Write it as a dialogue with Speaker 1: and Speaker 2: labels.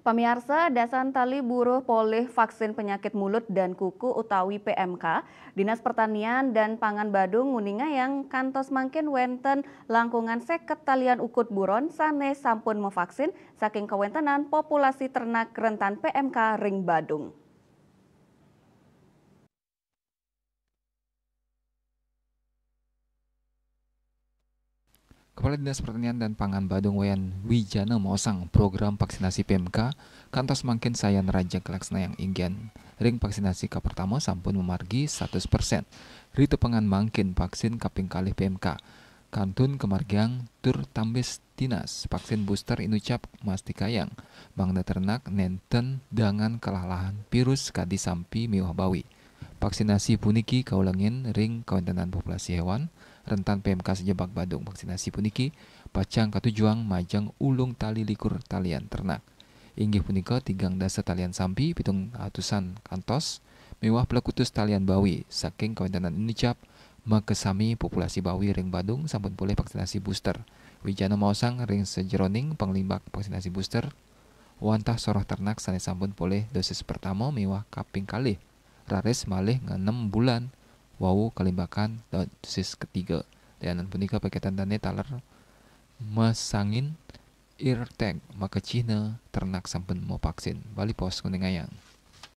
Speaker 1: Pamirsa, dasan tali buruh polih vaksin penyakit mulut dan kuku utawi PMK, Dinas Pertanian dan Pangan Badung nguningayang kantos mangkin wenten langkungan 50 talian ukut buron sane sampun mevaksin saking kewentenan populasi ternak rentan PMK ring Badung.
Speaker 2: Kepala Dinas Pertanian dan Pangan Badung Wayan Wijana mosang program vaksinasi PMK kantos mangkin sayan raja kelaksana yang ingin. Ring vaksinasi ka pertama sampun memargi 100%. Rite pengan mangkin vaksin kaping kalih PMK. Kantun kemargiang tur tambis dinas vaksin booster inucap mastikayang. Bangda ternak nenten dengan kelalahan virus kadi sampi miwah bawi. Vaksinasi puniki kaulangin ring kawentenan populasi hewan rentan PMK sejebak Badung. Vaksinasi puniki pacang katujuang majang ulung tali likur talian ternak. Inggih punika 3 dasa talian sampi pitung atusan kantos mewah pelekutus talian bawi saking kawentenan Unicap makesami populasi bawi ring Badung sampun boleh vaksinasi booster. Wijana maosang ring sejeroning panglimbak vaksinasi booster wantah soroh ternak sanes sampun boleh dosis pertama mewah kaping kalih raris malih 6 bulan wau kalimbakan dosis ketiga. Dan punika paketan tane taler masangin irteg maka Cina ternak sampun mau vaksin. Bali pos kuningayang.